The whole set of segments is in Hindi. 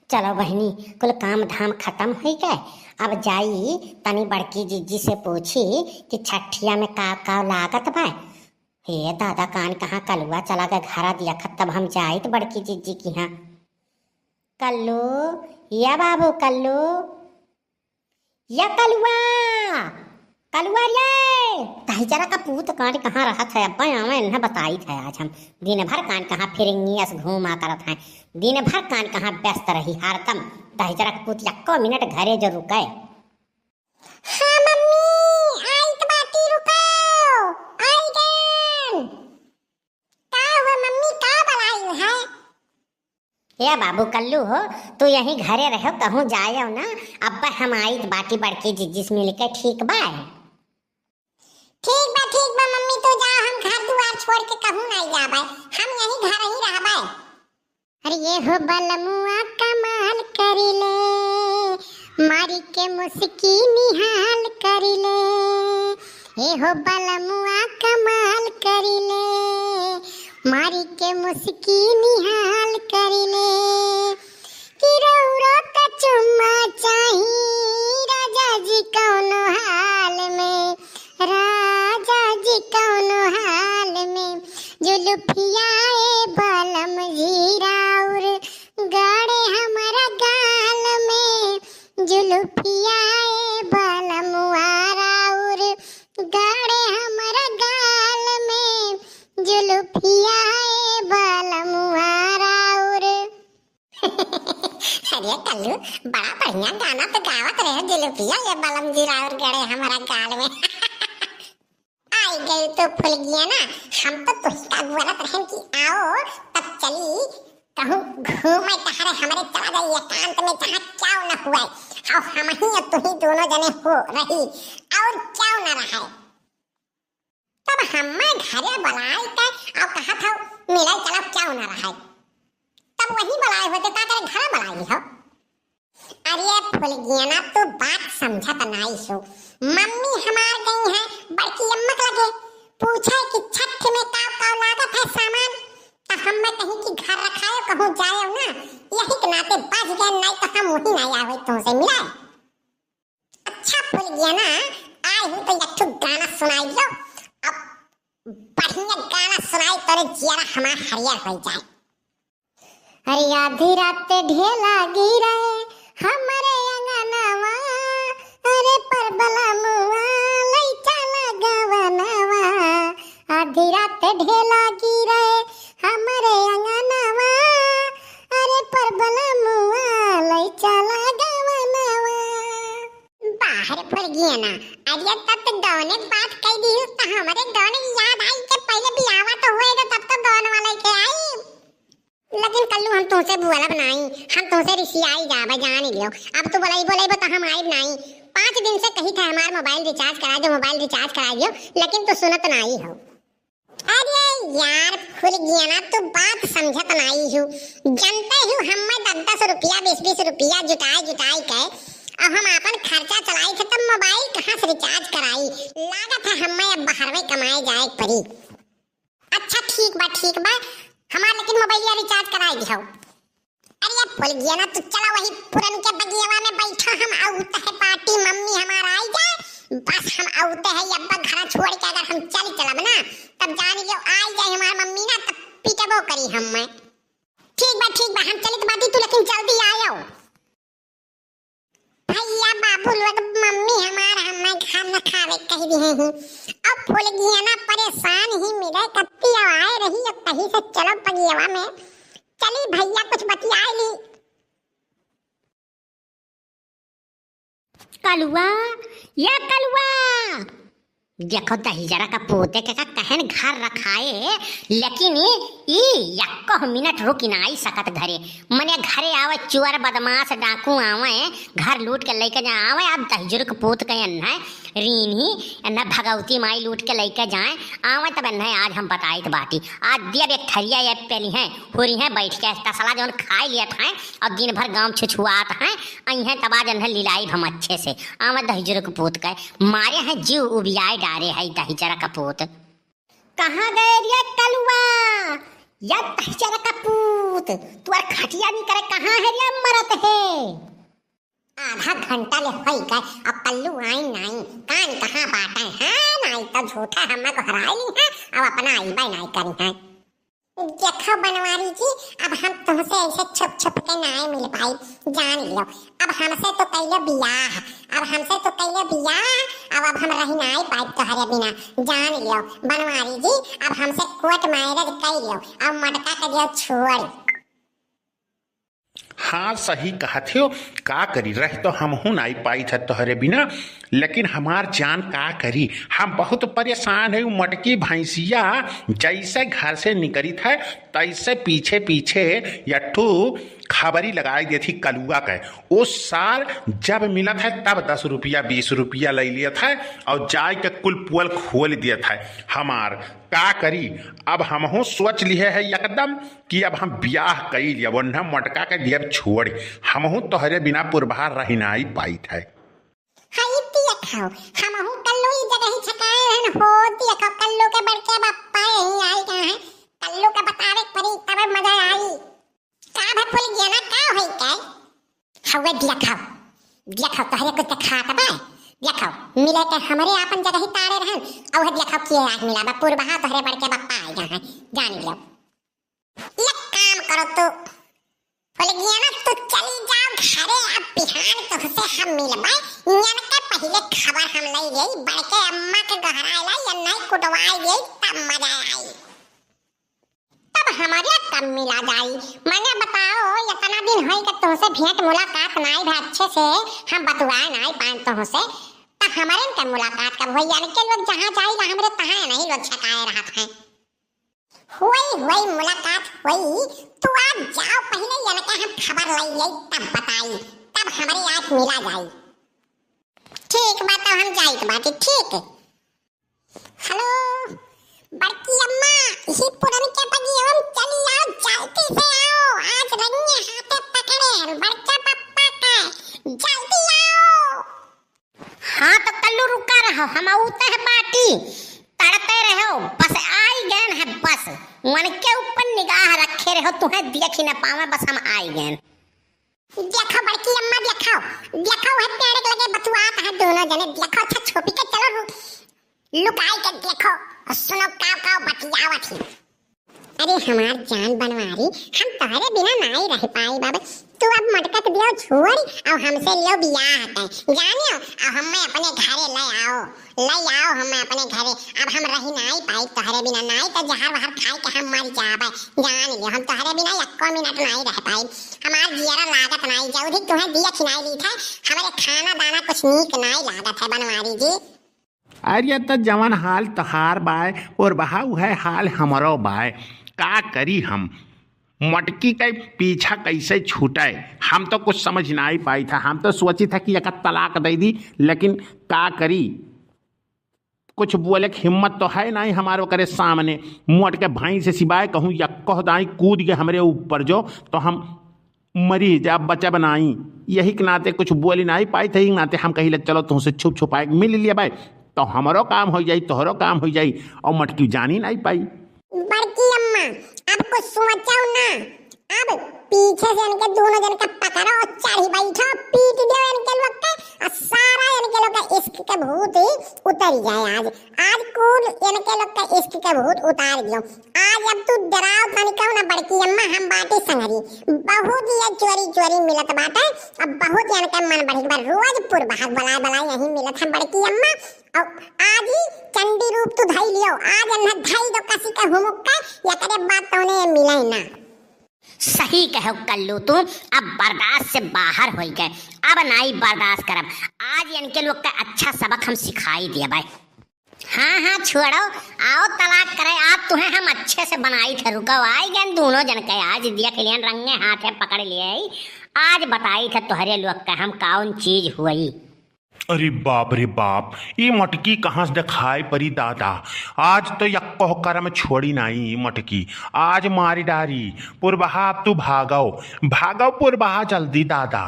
चलो बहनी, कुल काम धाम खत्म हो गए। अब जाई तनी बड़की जीजी से पूछी कि छठिया में का लागत बा। हे दादा, कान कहाँ कलुआ चला गया घरा दिया खत, तब हम जाई तो बड़की जीजी की यहाँ। कल्लू या बाबू, कल्लू या कलुआ, कलुआ रे ताही जरा का पूत कान कहाँ रहा था। अब्बा आवे न बताई था आज हम दिन भर कान कहाँ फिरेंगियस घूमा करत हैं। दिन भर कान कहाँ व्यस्त रही हरदम। ताही जरा का पूत यक्को मिनट घरे जो रुके। हाँ मम्मी आई तो बाटी रुको, आई गन। का हुआ मम्मी, का बलाई है? या बाबू कल्लू हो, तू यहीं घरे रहो, कहूँ जायो ना। अब्बा हम आई तो बाटी बड़की जीजी से मिल के, ठीक बा? ठीक बा मम्मी, तू जाओ, हम घर दुआर छोड़ के कहूँ नहीं जाबे, हम यहीं घर ही रहबे। अरे ये हो बलमुआ कमाल करिले, मारी के मुस्की निहाल करिले। ये हो बलमुआ कमाल करिले, मारी के मुस्की निहाल करिले। कि रौरो का चुम्मा चाही राजा जी कौनो हाल में, राजा जी कौनो हाल में। जुल्फियाए बलम जीराउर गाड़े हमारा गाल में, जुल्फियाए बलम वाराउर गाड़े हमारा गाल में, जुल्फियाए बलम वाराउर। अरे कल्लू, बड़ा बढ़िया गाना तो गावत रहे। जुल्फिया ये बलम जीराउर गाड़े हमारा गाल में। आई गई तो फुल गया ना। हम तो तुही का बोलत रहे कि आओ तब चली कहूँ घूमे टहरे, हमारे चला जाइए एकांत में जहाँ क्या न हुआ। और हम ही और तुही दोनों जने हो रही और क्या न रहा। तब हमें घरे बुलाए के और कहा था मिला चला क्या न रहा। तब वही बुलाए होते ता तेरे घर बुलाई हो। अरे फुल गया ना, तो बात समझत नहीं हो। मम्मी हमार गई है बड़की अम्मक लगे, पूछे कि छठ में का लागत है सामान। तो हम में कहीं कि घर रखायो कहूँ जायो ना, यही के नाते बच गए, नहीं तो हम वही नहीं आवे तुमसे मिला। अच्छा फुल गया ना, आए हूँ तो एक गाना सुनाई दो। अब बढ़िया गाना सुनाई तो जिया हमार हरियर हो जाए। अरे आधी रात ढेला गिरे हमारे अंगनवा, अरे पर बलमुआ लई चला गवनवा। आधी रात ढेला गिरे हमारे अंगनवा, अरे पर बलमुआ लई चला गवनवा। बाहर फुल गया ना। अरे तब तो गौने बात कह दी तो हमारे गौने की याद आई कि पहले बियावा तो हुएगा तब तो गौन वाला के आई। लेकिन कल्लू हम तुमसे बुआला बनाई, हम तुमसे रिसियाई जाबे जान ही लियो। अब तो बोलाई तो हम आइब नहीं। 5 दिन से कही था हमार मोबाइल रिचार्ज करा दो, मोबाइल रिचार्ज करा दियो, लेकिन तो सुनत नहीं हो। अरे यार फुल गया ना, तो बात समझत नहीं हो। जानते हो हमें 10-10 रुपया 20-20 रुपया जुटाई के और हम अपन खर्चा चलाई थे, तब मोबाइल कहाँ से रिचार्ज कराई। लागत है हमें अब बाहर में कमाए जाए पड़ी। अच्छा ठीक बा हमार लेकिन मोबाइल रिचार्ज कराई दियो। अरे फुल गया ना, तो चला वही पुरन के बगियावा में बैठा हम आउत है पार्टी। मम्मी हमार आई जाए, बस हम आउते है अब्बा घर छोड़ के। अगर हम चलब ना तब जान लियो आई जाए हमार मम्मी ना, तब पीटबो करी हम में। ठीक बा हम चलित बाटी, तू लेकिन जल्दी आयो। भैया बाबू लोग मम्मी हमार हमें घर न खावे कह दिए हैं। अब फुल गया ना परेशान ही मिले कत्ती आए रही, अब कहीं से चलो बगियावा में चली। भैया कुछ बतियाए ली। कलुआ या कलुआ, देखो दही जरा का पोते के का कहन घर रखाए, लेकिन ई यक्को मिनट रुक ना आई सकत घरे। मने घरे आवे चुअर बदमाश डाकू आवे घर लूट के लेके जा आवे। अब दही जरूर पोत के अन्ना रीनी अन्ना भगवती माई लूट के लेके जाए आवे, तब अन्ना आज हम बताई तो बाटी। आज दिया एक थरिया ये पेली है होरी है बैठ के तसला जौन खाए लिया था और दिन भर गांव छुछुआत है आई है, तब आज अन्ना लिलाई हम अच्छे से आवे दही जरूर पोत के मारे हैं जीव उबियाए डारे है दही जरा का पोत। कहाँ गए रे कलुआ या दही जरा का पूत, तू खटिया नहीं करे कहाँ है रे मरत है। आधा घंटा ले होई गए, अब कल्लू आई नहीं, कान कहाँ बाटे हैं, नहीं तो झूठा हमें को हराई है, अब अपना आई बाई नहीं करी है। देखो बनवारी जी, अब हम तुमसे ऐसे छुप छुप के नहीं मिल पाई, जान लो। अब हमसे तो कैले बियाह, अब हम रही नहीं पाई तोहरे बिना, जान लो बनवारी जी। अब हमसे कोर्ट मैरिज कर लो, अब मटका के जो छोड़। हाँ सही कहते हो, का करी रह तो हम हूँ नहीं पाई था तोहरे बिना, लेकिन हमार जान का करी, हम बहुत परेशान है। मटकी भैंसिया जैसे घर से निकली था तैसे पीछे पीछे यठू खबरी लगाई दी थी कलुआ के। उस साल जब मिला था तब 10 रुपया 20 रुपया ले लिया था और जाय के कुल पुअल खोल दिया था हमार। का करी, अब हमहू सोच लिए है एकदम कि अब हम ब्याह कर लिया, वरना मटका के दिया छोड़, हमहू तोहरे बिना पुरबार रही नहीं पाई था। हमहू कल्लू ई जगह ही छकाए रहन हो, देखो कल्लू के बड़के बापा यही आई कहां है, कल्लू के बतावे परी तब मजा आई। का भूल गया ना, का होई के हवे देखो तोहरे कुछ खात बा, देखो मिले के हमरे अपन जगह ही तारे रहन, और देखो के आज मिला बा पुरबहा तोहरे बड़के बापा आई कहां है, जान लो। एक काम करो तो बोले गया ना, तो चली जाओ घरे, अब बिहान तुमसे हम मिलबा, यन के पहले खबर हम लई गई बड़के अम्मा के गहराई लाई या नहीं कुटवाई गई, तब मजा आई, तब हमारे कब मिला जाई। मैंने बताओ इतना दिन होई के तुमसे भेंट मुलाकात नहीं भे अच्छे से, हम बतुआए नहीं पाए तुमसे, तब हमारे के मुलाकात कब होई, यानी के लोग जहां जाई हमरे तहां नहीं लोग छकाए रहत हैं। हुई मुलाकात हुई, तू आज जाओ पहले, यानी के हम खबर लई गई तब बताई, तब हमारे आज मिला जाई। ठीक बात, हम जाइत बाटी, ठीक। हेलो बड़की अम्मा, इसी पुरन के बगियम चली आओ, जल्दी से आओ, आज रंगे हाथे पकड़े बड़का पप्पा का, जल्दी आओ। हाँ तो कल्लू रुका रहो, हम उते है बाटी, तड़ते रहो, बस आई गए है, बस मन के ऊपर निगाह रखे रहो, तुम्हें देख ही न पावे, बस हम आई गए। देखो बड़की अम्मा, देखो है पेड़ के लगे बतुआत है दोनों जने, देखो अच्छा छोपी के चलो लुकाई के देखो, सुनो काव बतियावत ही। अरे हमार जान बनवारी, हम तोहरे बिना नहीं रह पाई बाबा, तू अब मटका के दियो छोड़ और हमसे लियो बियाह है, जानियो, और हमें अपने घरे ले आओ हमें अपने घरे। अब हम रही नहीं पाई तोहरे बिना, नहीं तो जहर वहर खाई के हम मर जाबे, जान लियो हम तोहरे बिना एको मिनट नहीं रह पाई, हमार जियरा लागत नहीं, जल्दी तुम्हें दिया खिलाई ली था, हमारे खाना दाना कुछ नीक नहीं लागत है बनवारी जी। अरे तो जवन हाल तहार बाय और बहाऊ है हाल हमारो बाय, का करी हम, मटकी के पीछा कैसे छूटे, हम तो कुछ समझ नहीं पाई था। हम तो सोची था कि एक तलाक दे दी, लेकिन का करी, कुछ बोले की हिम्मत तो है नहीं हमारे करे सामने। मोट के भाई से सिवाय कहूँ या कह दाई कूद के हमारे ऊपर जो, तो हम मरी जा बचा बनाई, यही के नाते कुछ बोली नहीं पाई थे, नाते हम कही चलो तुमसे छुप छुपाए मिल लिया भाई, तो हमारो काम हो जाई तोहरो काम हो जाई, और मटकी जानी नहीं पाई। बड़की अम्मा अब कुछ सोचो ना, अब पीछे से इनके दोनों जन का पकड़ो और चढ़ी बैठो, पीट दो इनके लोग का, और सारा इनके लोग का इश्क का भूत ही उतर जाए। आज कुल इनके लोग का इश्क का भूत उतार दियो। आज अब तू डराओ तनिका ना बड़की अम्मा, हम बाटी संगरी बहुत ही चोरी मिलत बाटे, अब बहुत इनके मन बढ़ी बा, रोज पुरबहा बला यही मिलत है बड़की अम्मा, और आज ही चंडी रूप तू धई लियो, आज न धई दो कसी का हुमुक्का, या करे बात तोने मिले ना। सही कहो कल्लू, तुम अब बर्दाश्त से बाहर हो गए, अब नहीं बर्दाश्त करब, आज इनके लोग का अच्छा सबक हम सिखाई दिया भाई। हाँ छोड़ो, आओ तलाक करे, आप तुम्हें हम अच्छे से बनाई थे, रुको आई गए दोनों जन के, आज देख लिया रंगे हाथे पकड़ लिए, आज बताई थे तुम्हारे लोग का हम कौन चीज हुई। अरे बाप रे बाप, ये मटकी कहाँ से दिखाई परी दादा, आज तो यक्को होकर में छोड़ी नहीं मटकी, आज मारी डारी पुरबहा, अब तू भागो पुरबहा जल्दी दादा।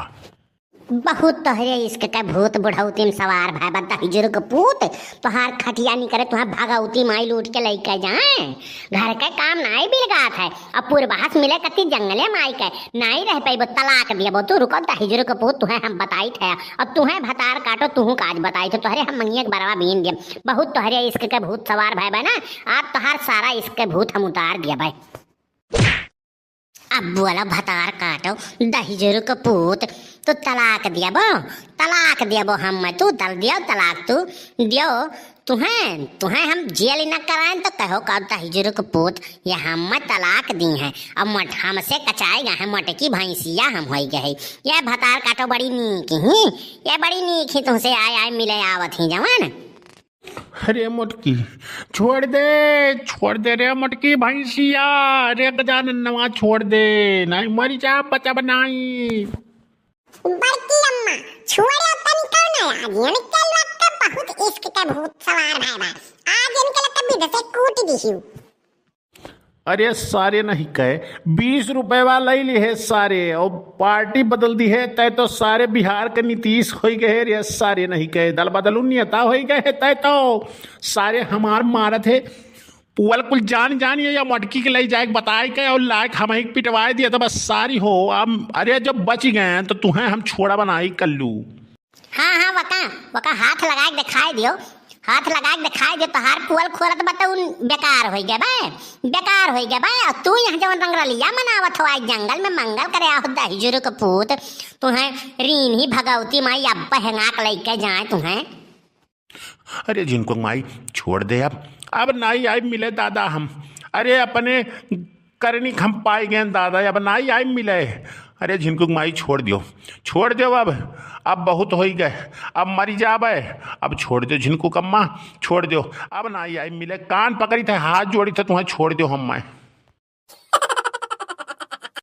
बहुत तोहरे इसके का भूत बुढ़ौती में सवार भाई बता हिजर के पूत तोहार खटिया नहीं करे तुहार भगौती माई लूट के लेके जाए घर के काम नाई बिलगात है अब पूर्वास मिले कति जंगले माई के नाई रह पाई तलाक दिया तू रुको ता हिजर के पूत तुहे हम बताई थे अब तुहे भतार काटो तुहू काज बताई थे तोहरे हम मंगिया के बरवा बीन दिए बहुत तोहरे इसके का भूत सवार भाई बा ना आज तोहार सारा इसके भूत हम उतार दिया भाई। अब बोला भतार काटो दहिजर का पूत तो तलाक दिया बो हम मैं तू दल दियो तलाक तू दियो तुम्हें हम जेल न कराएं तो कहो का दहिजर का पूत ये हम मैं तलाक दी हैं अब मठ हमसे कचाए गए हैं मटकी भैंसिया हम हो गए ये भतार काटो बड़ी नीक ही ये बड़ी नीक ही तुमसे आए मिले आवत ही जवान। अरे मोटकी छोड़ दे रे मोटकी भैंसिया रे गजाननवा छोड़ दे नहीं मरी जा बचा बनाई। बड़की अम्मा छोड़ो तनी कौन है आज इनके लगता बहुत इश्क के भूत सवार भाई बा आज इनके लगता बिद से कूट दिहियो। अरे सारे नहीं कहे 20 रुपए वाला ही है सारे और पार्टी बदल दी है तय तो सारे बिहार के नीतीश हो गए रे सारे नहीं कहे दल बदलू नेता हो गए तय तो सारे हमार मारत है पुअल कुल जान या मटकी के ले जाए बताए के और लायक हम ही पिटवाए दिया तो बस सारी हो अब अरे जब बच गए तो तुम्हें हम छोड़ा बनाई कल्लू। हाँ वका हाथ लगा के दिखाई दियो तोहार पुअल खोलत बता बेकार हो गया बे तू यहाँ जवन रंगरलिया मनावत हो आज जंगल में मंगल करे आओ दहिजर के पूत तुम्हें रीन ही भगवती माई अब्बा हेंगाक लेके जाए तुम्हें। अरे जिनको माई छोड़ दे अब नाई आई मिले दादा हम अरे अपने करनी हम पाए गए दादा अब नाई आई मिले अरे झिनकुक माई छोड़ दियो अब बहुत हो ही गए अब मरी जाबे अब छोड़ दो झिनकुक अम्मा छोड़ दो अब नाई आई मिले कान पकड़ी थे हाथ जोड़ी थे तुम्हें छोड़ दो हम मैं।